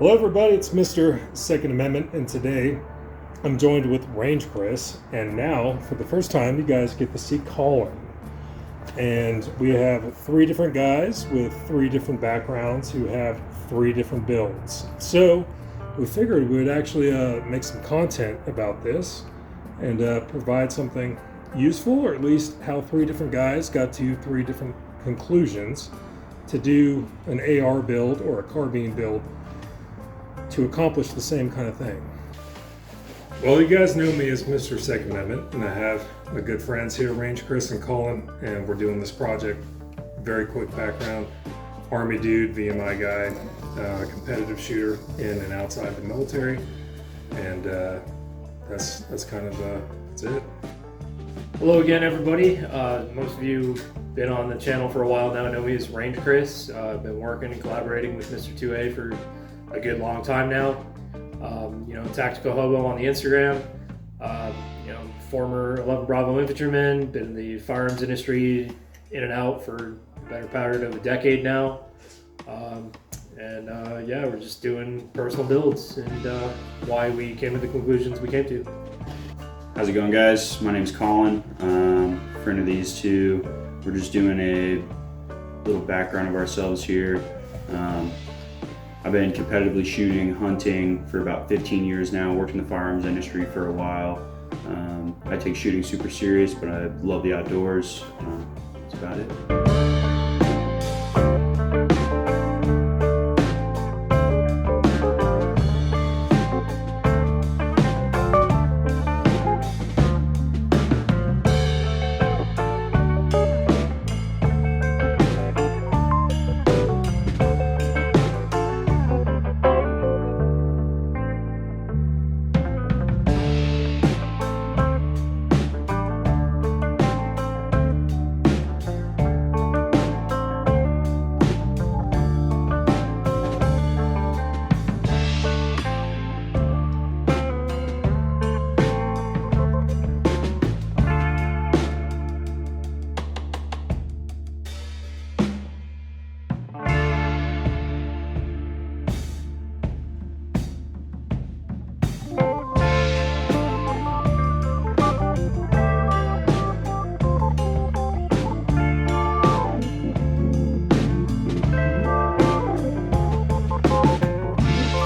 Hello, everybody. It's Mr. Second Amendment, and today I'm joined with Range Chris. And now, for the first time, you guys get to see Colin. And we have three different guys with three different backgrounds who have three different builds. So we figured we would actually make some content about this and provide something useful, or at least how three different guys got to three different conclusions to do an AR build or a carbine build to accomplish the same kind of thing. Well, you guys know me as Mr. Second Amendment, and I have my good friends here, Range Chris and Colin, and we're doing this project. Very quick background: Army dude, VMI guy, competitive shooter in and outside the military, and that's kind of that's it. Hello again, everybody. Most of you been on the channel for a while now know me as Range Chris. I've been working and collaborating with Mr. 2A for a good long time now. Tactical Hobo on the Instagram. Former 11 Bravo infantryman, been in the firearms industry in and out for the better part of a decade now. We're just doing personal builds and why we came to the conclusions we came to. How's it going, guys? My name's Colin. Friend of these two. We're just doing a little background of ourselves here. I've been competitively shooting, hunting for about 15 years now, worked in the firearms industry for a while. I take shooting super serious, but I love the outdoors. That's about it.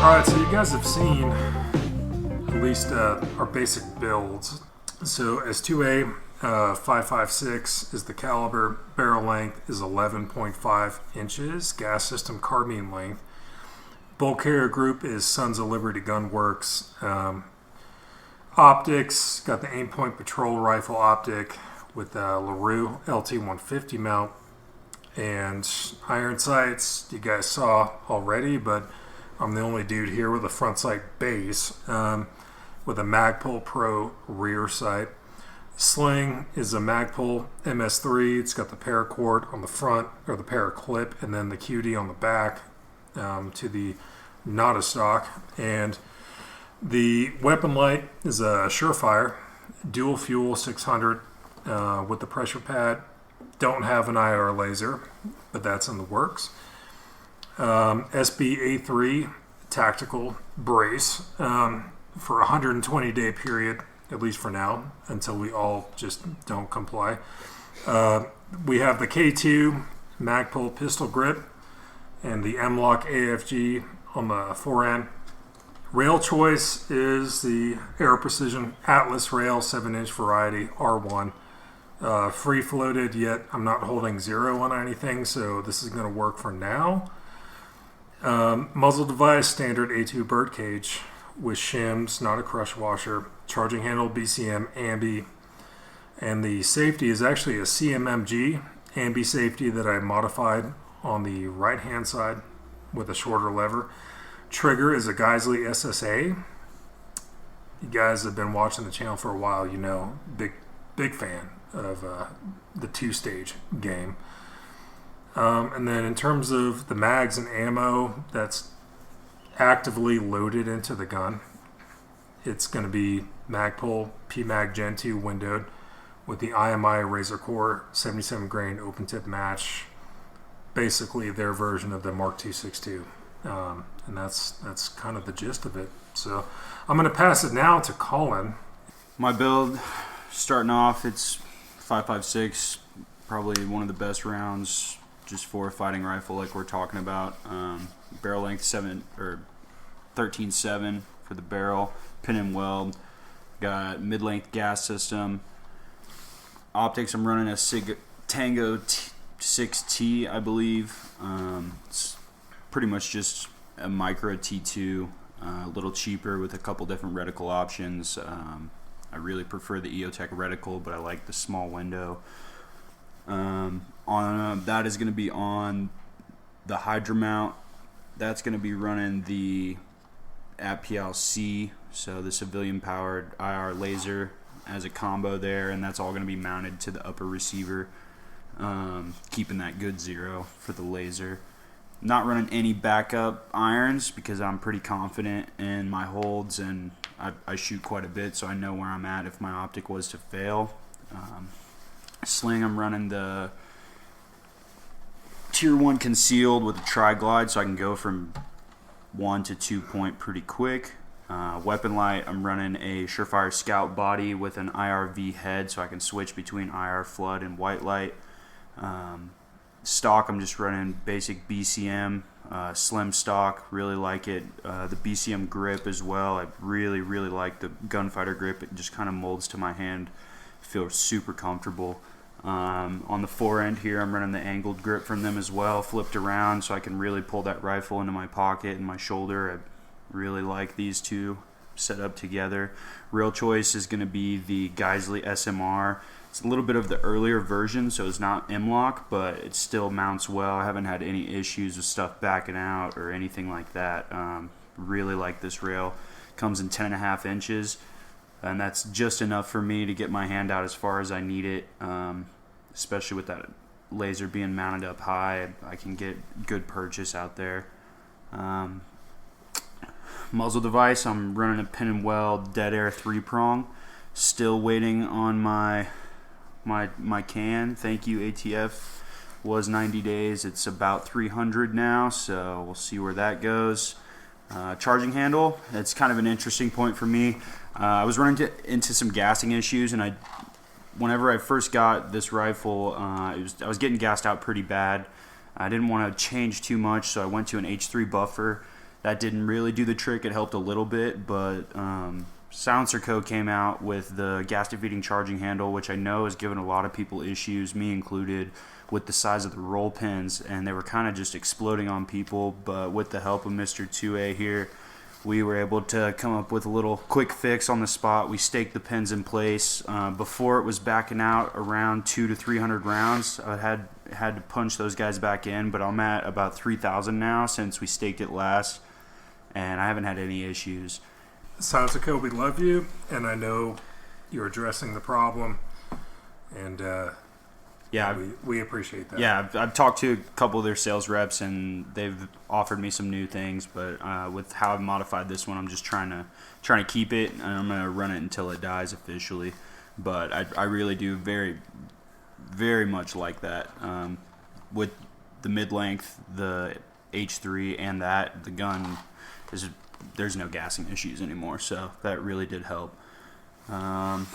Alright, so you guys have seen at least our basic builds. So as 2A, 5.56 is the caliber, barrel length is 11.5 inches, gas system carbine length. Bolt carrier group is Sons of Liberty Gun Works. Optics, got the aim point patrol rifle optic with LaRue LT150 mount. And iron sights, you guys saw already, but I'm the only dude here with a front sight base with a Magpul Pro rear sight. Sling is a Magpul MS3. It's got the paracord on the front, or the paraclip, and then the QD on the back to the Nada stock. And the weapon light is a Surefire dual fuel 600 with the pressure pad. Don't have an IR laser, but that's in the works. SB-A3 tactical brace for a 120-day period, at least for now, until we all just don't comply. We have the K2 Magpul pistol grip and the M-Lock AFG on the forend. Rail choice is the Aero Precision Atlas Rail 7-inch variety R1. Free floated, yet I'm not holding zero on anything, so this is going to work for now. Muzzle device, standard A2 birdcage with shims, not a crush washer. Charging handle, BCM, ambi. And the safety is actually a CMMG ambi safety that I modified on the right hand side with a shorter lever. Trigger is a Geisley SSA. You guys have been watching the channel for a while, you know, big fan of the two-stage game. And then in terms of the mags and ammo that's actively loaded into the gun, it's going to be Magpul PMag Gen 2 windowed with the IMI Razor Core 77 grain open tip match, basically their version of the Mark II 6.2. And that's kind of the gist of it. So I'm going to pass it now to Colin. My build, starting off, it's 5.56, probably one of the best rounds just for a fighting rifle like we're talking about. Barrel length 13.7 for the barrel, pin and weld. Got mid-length gas system. Optics, I'm running a Sig Tango 6T, I believe. It's pretty much just a micro T2, a little cheaper with a couple different reticle options. I really prefer the EOTech reticle, but I like the small window. That is going to be on the Hydra mount. That's going to be running the ATPL-C, so the civilian-powered IR laser as a combo there, and that's all going to be mounted to the upper receiver, keeping that good zero for the laser. Not running any backup irons because I'm pretty confident in my holds, and I shoot quite a bit, so I know where I'm at if my optic was to fail. Sling, I'm running the Tier 1 concealed with a tri-glide, so I can go from 1 to 2 point pretty quick. Weapon light, I'm running a Surefire Scout body with an IRV head, so I can switch between IR flood and white light. Stock, I'm just running basic BCM, slim stock, really like it. The BCM grip as well, I really like the gunfighter grip. It just kind of molds to my hand, feels super comfortable. On the forend here, I'm running the angled grip from them as well, flipped around so I can really pull that rifle into my pocket and my shoulder. I really like these two set up together. Real choice is going to be the Geissele SMR. It's a little bit of the earlier version, so it's not M-LOK, but it still mounts well. I haven't had any issues with stuff backing out or anything like that. Really like this rail. Comes in 10.5 inches, and that's just enough for me to get my hand out as far as I need it, especially with that laser being mounted up high. I can get good purchase out there. Muzzle device, I'm running a pin and weld Dead Air 3-prong. Still waiting on my can. Thank you, ATF. Was 90 days. It's about 300 now, so we'll see where that goes. Charging handle, it's kind of an interesting point for me. I was running into some gassing issues, and whenever I first got this rifle, I was getting gassed out pretty bad. I didn't want to change too much, so I went to an H3 buffer. That didn't really do the trick. It helped a little bit, but Silencer Co. came out with the gas defeating charging handle, which I know has given a lot of people issues, me included, with the size of the roll pins, and they were kind of just exploding on people. But with the help of Mr. 2A here, we were able to come up with a little quick fix on the spot. We staked the pins in place. Before it was backing out around 200 to 300 rounds. I had to punch those guys back in, but I'm at about 3,000 now since we staked it last, and I haven't had any issues. Silencer Co., we love you, and I know you're addressing the problem, and yeah, we appreciate that. Yeah, I've talked to a couple of their sales reps, and they've offered me some new things, but with how I've modified this one, I'm just trying to keep it, and I'm going to run it until it dies officially. But I really do very, very much like that. With the mid-length, the H3, and the gun, there's no gassing issues anymore, so that really did help. From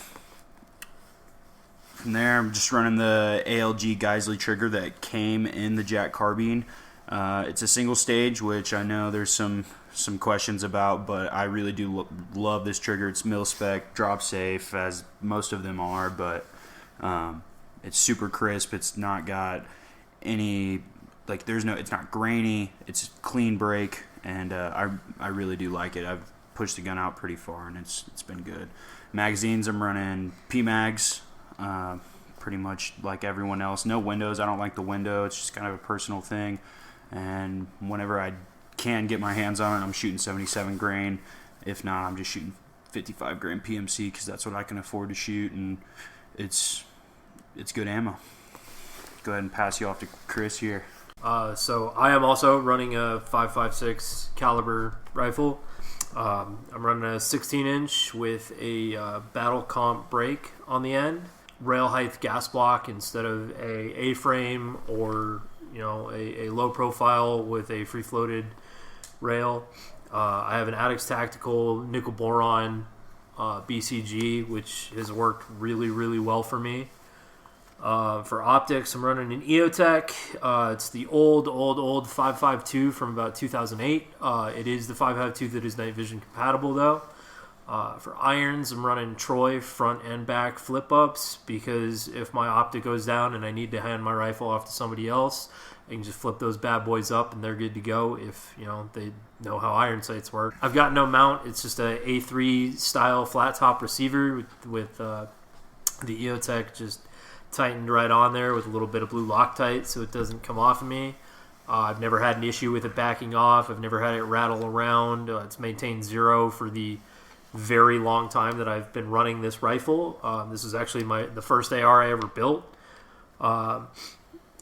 there, I'm just running the ALG Geissele trigger that came in the Jack carbine. It's a single stage, which I know there's some questions about, but I really do love this trigger. It's mil-spec, drop safe, as most of them are, but it's super crisp. It's not got any, it's not grainy. It's clean break, and I really do like it. I've pushed the gun out pretty far, and it's been good. Magazines, I'm running PMags. Pretty much like everyone else. No windows. I don't like the window. It's just kind of a personal thing. And whenever I can get my hands on it, I'm shooting 77 grain. If not, I'm just shooting 55 grain PMC because that's what I can afford to shoot, and it's good ammo. Go ahead and pass you off to Chris here. So I am also running a 5.56 caliber rifle. I'm running a 16-inch with a battle comp brake on the end. Rail height gas block instead of a A-frame or a low profile with a free floated rail. I have an Addicts Tactical nickel boron BCG, which has worked really, really well for me. For optics, I'm running an EOTech. It's the old 552 from about 2008. It is the 552 that is night vision compatible, though. For irons, I'm running Troy front and back flip-ups, because if my optic goes down and I need to hand my rifle off to somebody else, I can just flip those bad boys up and they're good to go if, they know how iron sights work. I've got no mount. It's just a A3 style flat top receiver with the EOTech just tightened right on there with a little bit of blue Loctite so it doesn't come off of me. I've never had an issue with it backing off. I've never had it rattle around. It's maintained 0 for the very long time that I've been running this rifle. This is actually the first AR I ever built.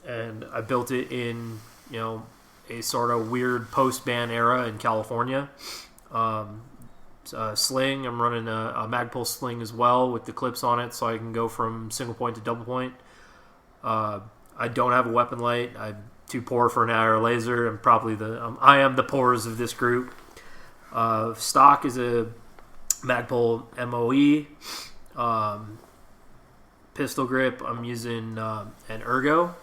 And I built it in, a sort of weird post-ban era in California. Sling, I'm running a Magpul sling as well with the clips on it, so I can go from single point to double point. I don't have a weapon light. I'm too poor for an IR laser. I am the poorest of this group. Stock is a Magpul MOE. Pistol grip, I'm using an Ergo.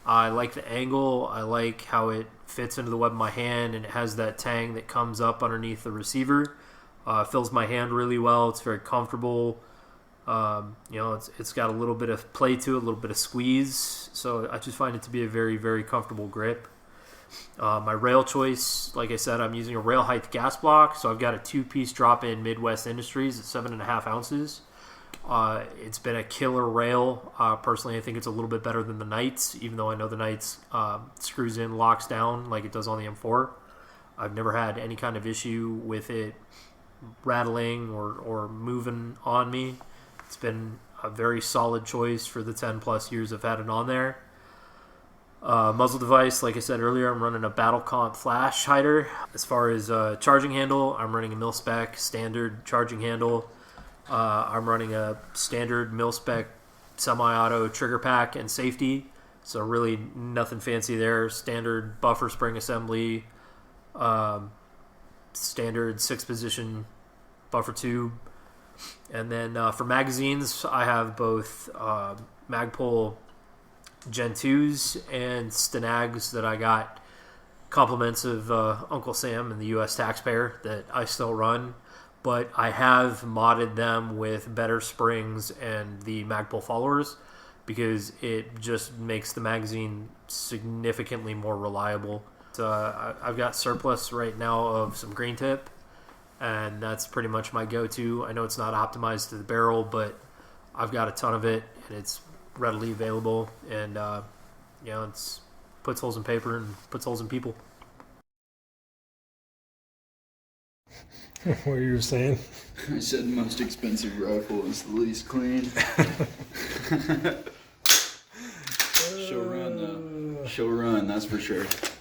I like the angle. I like how it fits into the web of my hand, and it has that tang that comes up underneath the receiver. Fills my hand really well. It's very comfortable. It's got a little bit of play to it, a little bit of squeeze. So I just find it to be a very, very comfortable grip. My rail choice, like I said, I'm using a rail height gas block. So I've got a 2-piece drop-in Midwest Industries at 7.5 ounces. It's been a killer rail. Personally, I think it's a little bit better than the Knights, even though I know the Knights screws in, locks down like it does on the M4. I've never had any kind of issue with it rattling or moving on me. It's been a very solid choice for the 10 plus years I've had it on there. Muzzle device, like I said earlier, I'm running a Battle Comp flash hider. As far as charging handle, I'm running a mil-spec standard charging handle. I'm running a standard mil-spec semi-auto trigger pack and safety, so really nothing fancy there. Standard buffer spring assembly, standard 6-position buffer tube. And then for magazines, I have both Magpul Gen 2s and Stenags that I got compliments of Uncle Sam and the U.S. taxpayer that I still run. But I have modded them with better springs and the Magpul followers, because it just makes the magazine significantly more reliable. I've got surplus right now of some green tip, and that's pretty much my go-to. I know it's not optimized to the barrel, but I've got a ton of it, and it's readily available, and it's puts holes in paper and puts holes in people. What you were saying? I said the most expensive rifle is the least clean. She'll run though. She'll run, that's for sure.